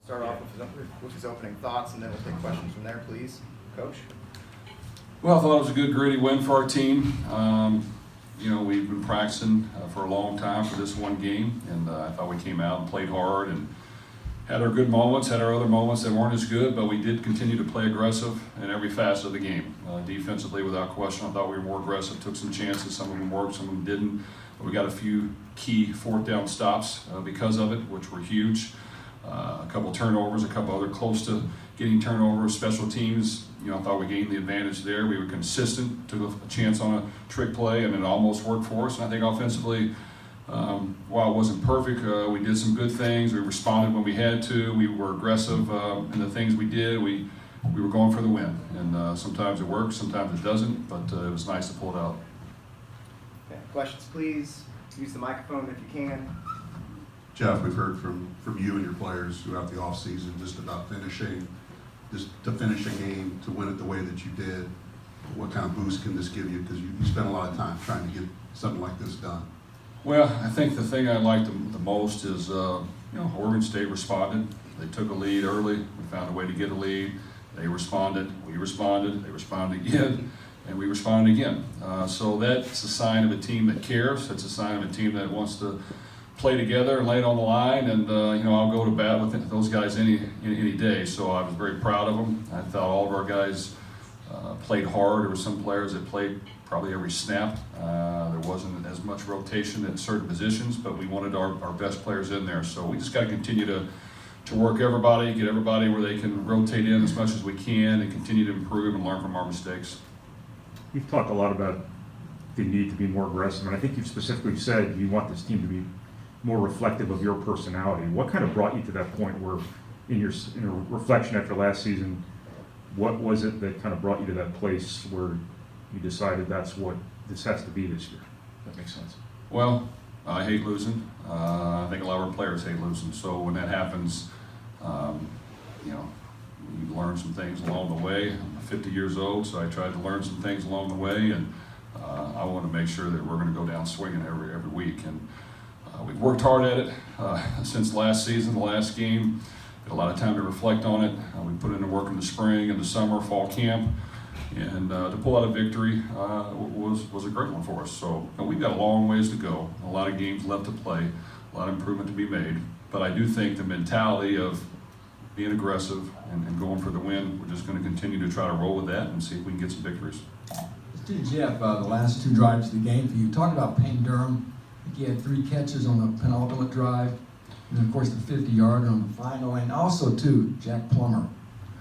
Start off with his opening thoughts, and then we'll take questions from there, please. Coach? Well, I thought it was a good, gritty win for our team. We've been practicing for a long time for this one game, and I thought we came out and played hard and had our good moments, had our other moments that weren't as good, but we did continue to play aggressive in every facet of the game. Defensively, without question, I thought we were more aggressive, took some chances, some of them worked, some of them didn't. But we got a few key fourth down stops because of it, which were huge. A couple turnovers, a couple other close to getting turnovers. Special teams, I thought we gained the advantage there. We were consistent, took a chance on a trick play, and it almost worked for us. And I think offensively, while it wasn't perfect, we did some good things. We responded when we had to. We were aggressive in the things we did. We were going for the win. And sometimes it works, sometimes it doesn't, but it was nice to pull it out. Okay. Questions, please. Use the microphone if you can. Jeff, we've heard from you and your players throughout the offseason just about just to finish a game, to win it the way that you did. What kind of boost can this give you? Because you spent a lot of time trying to get something like this done. Well, I think the thing I liked the most is, Oregon State responded. They took a lead early. We found a way to get a lead. They responded. We responded. They responded again. And we responded again. So that's a sign of a team that cares. It's a sign of a team that wants to play together and lay it on the line. And, I'll go to bat with those guys any day. So I was very proud of them. I thought all of our guys played hard. There were some players that played probably every snap. There wasn't as much rotation in certain positions, but we wanted our best players in there. So we just got to continue to work everybody, get everybody where they can rotate in as much as we can and continue to improve and learn from our mistakes. You've talked a lot about the need to be more aggressive, and I think you've specifically said you want this team to be more reflective of your personality. What kind of brought you to that point where, in your reflection after last season, what was it that kind of brought you to that place where you decided that's what this has to be this year? That makes sense. Well, I hate losing. I think a lot of our players hate losing. So when that happens, you learn some things along the way. I'm 50 years old, so I tried to learn some things along the way, and I want to make sure that we're going to go down swinging every week. And we've worked hard at it since last season, the last game. Had a lot of time to reflect on it. We put in the work in the spring and the summer, fall camp, and to pull out a victory was a great one for us. So we've got a long ways to go, a lot of games left to play, a lot of improvement to be made. But I do think the mentality of being aggressive and going for the win, we're just going to continue to try to roll with that and see if we can get some victories. Jeff, the last two drives of the game for you, talk about Payne Durham. I think he had 3 catches on the penultimate drive, and then of course the 50-yarder on the final, and also too, Jack Plummer.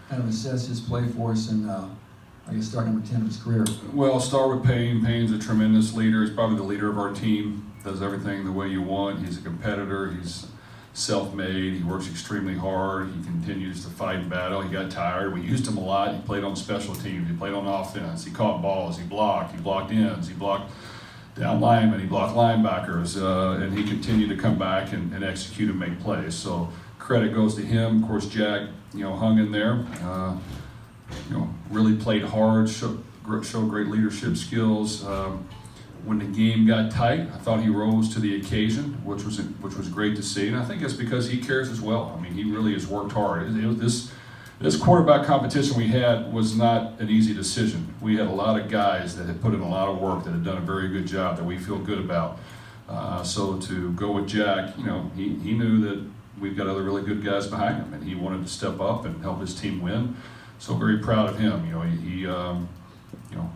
Kind of assess his play for us and I guess start number 10 of his career. Well, I'll start with Payne. Payne's a tremendous leader. He's probably the leader of our team, does everything the way you want. He's a competitor. He's self-made. He works extremely hard. He continues to fight and battle. He got tired. We used him a lot. He played on special teams. He played on offense. He caught balls. He blocked ends. He blocked down linemen. He blocked linebackers. And he continued to come back and execute and make plays. So credit goes to him. Of course, Jack, hung in there. Really played hard, showed great leadership skills. When the game got tight, I thought he rose to the occasion, which was great to see. And I think it's because he cares as well. I mean, he really has worked hard. This quarterback competition we had was not an easy decision. We had a lot of guys that had put in a lot of work, that had done a very good job, that we feel good about. So to go with Jack, he knew that we've got other really good guys behind him, and he wanted to step up and help his team win. So very proud of him. He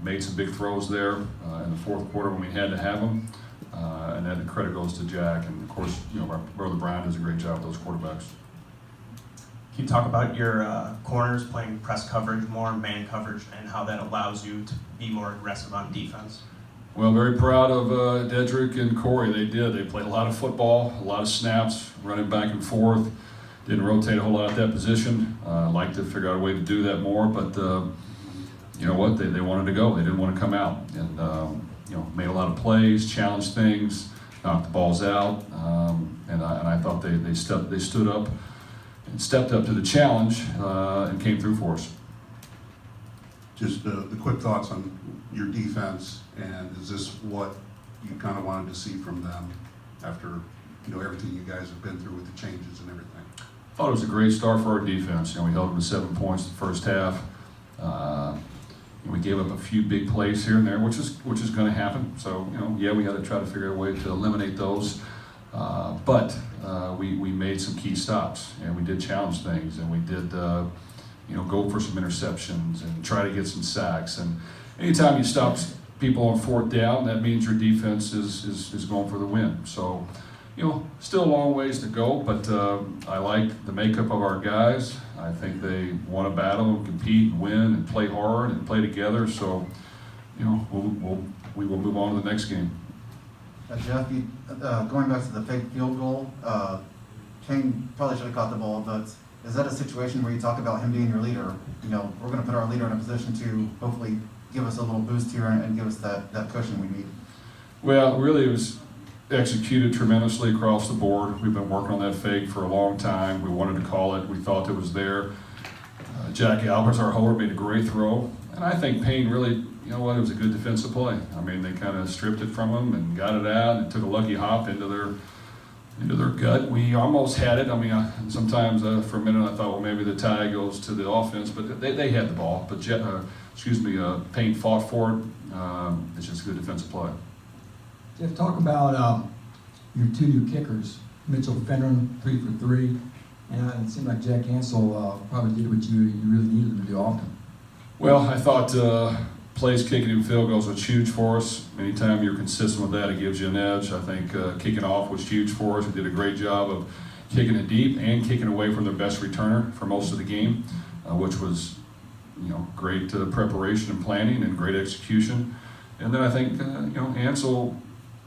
made some big throws there in the fourth quarter when we had to have them. And then the credit goes to Jack. And of course, our brother Brian does a great job with those quarterbacks. Can you talk about your corners playing press coverage more, man coverage, and how that allows you to be more aggressive on defense? Well, very proud of Dedrick and Corey. They played a lot of football, a lot of snaps, running back and forth. Didn't rotate a whole lot at that position. Like to figure out a way to do that more, but you know what? They wanted to go. They didn't want to come out, and made a lot of plays, challenged things, knocked the balls out, and I thought they stood up and stepped up to the challenge and came through for us. Just the quick thoughts on your defense, and is this what you kind of wanted to see from them after everything you guys have been through with the changes and everything? thought it was a great start for our defense. We held them to 7 points the first half. We gave up a few big plays here and there, which is going to happen. So, we got to try to figure out a way to eliminate those. But we made some key stops, and we did challenge things, and we did, go for some interceptions and try to get some sacks. And anytime you stop people on fourth down, that means your defense is going for the win. So, still a long ways to go, but I like the makeup of our guys. I think they want to battle and compete and win and play hard and play together. So, we will move on to the next game. Jeff, going back to the fake field goal, Kane probably should have caught the ball, but is that a situation where you talk about him being your leader? We're going to put our leader in a position to hopefully give us a little boost here and give us that cushion we need. Well, really it was executed tremendously across the board. We've been working on that fake for a long time. We wanted to call it. We thought it was there. Jack Alberts, our holder, made a great throw. And I think Payne really, it was a good defensive play. I mean, they kind of stripped it from him and got it out and took a lucky hop into their gut. We almost had it. I mean, sometimes for a minute I thought, well, maybe the tie goes to the offense, but they had the ball. But Payne fought for it. It's just a good defensive play. Jeff, talk about your two new kickers, Mitchell Fenron, 3 for 3, and it seemed like Jack Ansel probably did what you really needed him to do often. Well, I thought plays kicking and field goals was huge for us. Anytime you're consistent with that, it gives you an edge. I think kicking off was huge for us. We did a great job of kicking it deep and kicking away from their best returner for most of the game, which was great preparation and planning and great execution. And then I think Ansel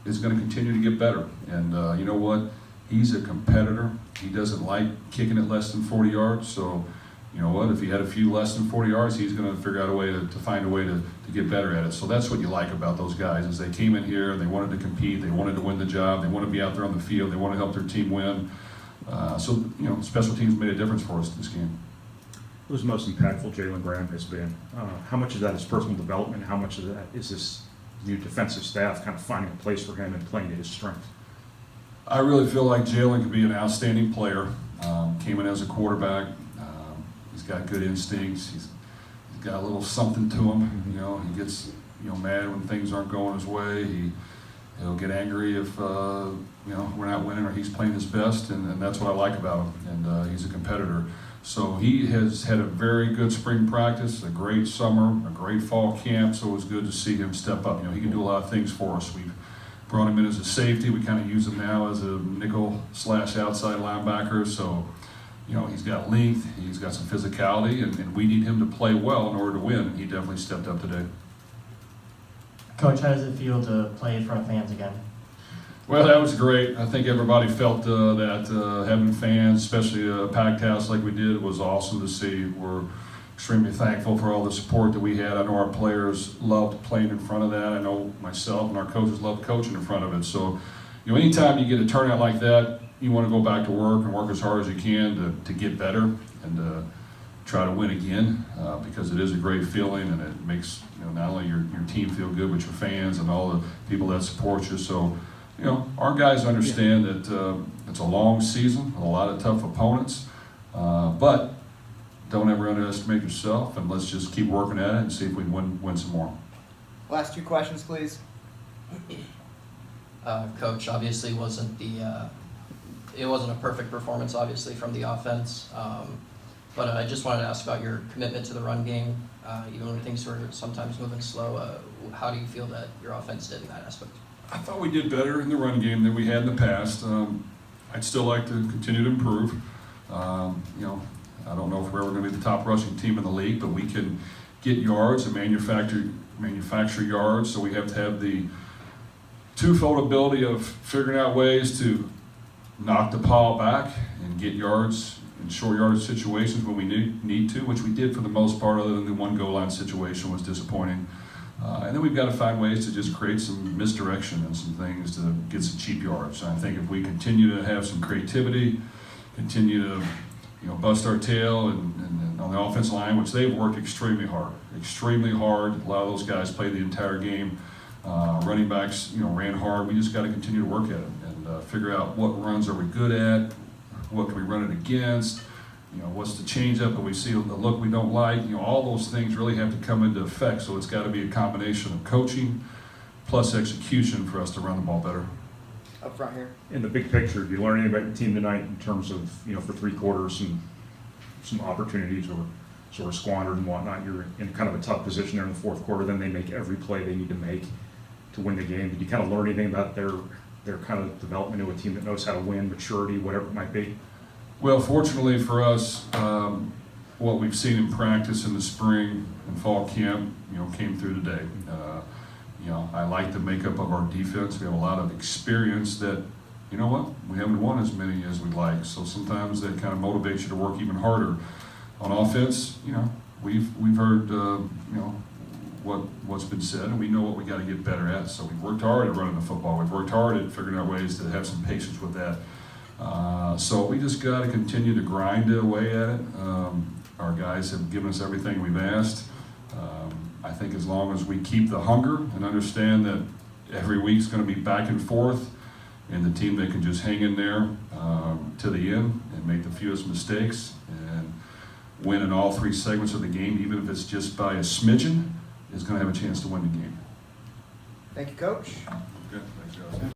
is going to continue to get better. And you know what? He's a competitor. He doesn't like kicking it less than 40 yards. So, you know what? If he had a few less than 40 yards, he's going to figure out a way to find a way to get better at it. So that's what you like about those guys is they came in here and they wanted to compete. They wanted to win the job. They want to be out there on the field. They want to help their team win. So, special teams made a difference for us this game. Who's most impactful Jalen Graham has been? How much of that is personal development? How much of that is this new defensive staff kind of finding a place for him and playing to his strength? I really feel like Jalen could be an outstanding player. Came in as a quarterback. He's got good instincts. He's got a little something to him. He gets mad when things aren't going his way. He'll get angry if we're not winning or he's playing his best, and that's what I like about him. And he's a competitor. So he has had a very good spring practice, a great summer, a great fall camp. So it was good to see him step up. He can do a lot of things for us. We've brought him in as a safety. We kind of use him now as a nickel/outside linebacker. So, he's got length, he's got some physicality, and we need him to play well in order to win. And he definitely stepped up today. Coach, how does it feel to play in front of fans again? Well, that was great. I think everybody felt that having fans, especially a packed house like we did, was awesome to see. We're extremely thankful for all the support that we had. I know our players loved playing in front of that. I know myself and our coaches loved coaching in front of it. So, anytime you get a turnout like that, you want to go back to work and work as hard as you can to get better and try to win again because it is a great feeling and it makes not only your team feel good, but your fans and all the people that support you. So, our guys understand that it's a long season, a lot of tough opponents, but don't ever underestimate yourself, and let's just keep working at it and see if we can win some more. Last 2 questions, please. Coach, obviously it wasn't a perfect performance, obviously, from the offense, but I just wanted to ask about your commitment to the run game, even when things were sometimes moving slow. How do you feel that your offense did in that aspect? I thought we did better in the run game than we had in the past. I'd still like to continue to improve. I don't know if we're ever going to be the top rushing team in the league, but we can get yards and manufacture yards. So we have to have the twofold ability of figuring out ways to knock the pile back and get yards in short yardage situations when we need to, which we did for the most part, other than the one goal line situation was disappointing. And then we've got to find ways to just create some misdirection and some things to get some cheap yards. And I think if we continue to have some creativity, continue to bust our tail and on the offensive line, which they've worked extremely hard. A lot of those guys played the entire game. Running backs, ran hard. We just got to continue to work at it and figure out what runs are we good at, what can we run it against, what's the changeup, and we see the look we don't like, all those things really have to come into effect. So it's got to be a combination of coaching plus execution for us to run the ball better. Up front here. In the big picture, do you learn anything about your team tonight in terms of, for 3 quarters, some opportunities or sort of squandered and whatnot? You're in kind of a tough position there in the fourth quarter, then they make every play they need to make to win the game. Did you kind of learn anything about their kind of development into a team that knows how to win, maturity, whatever it might be? Well, fortunately for us, what we've seen in practice in the spring and fall camp, came through today. I like the makeup of our defense. We have a lot of experience that, we haven't won as many as we'd like. So sometimes that kind of motivates you to work even harder. On offense, we've heard, what's been said, and we know what we got to get better at. So we've worked hard at running the football. We've worked hard at figuring out ways to have some patience with that. So we just got to continue to grind away at it. Our guys have given us everything we've asked. I think as long as we keep the hunger and understand that every week's going to be back and forth, and the team that can just hang in there to the end and make the fewest mistakes and win in all 3 segments of the game, even if it's just by a smidgen, is going to have a chance to win the game. Thank you, Coach. Good. Thanks, guys.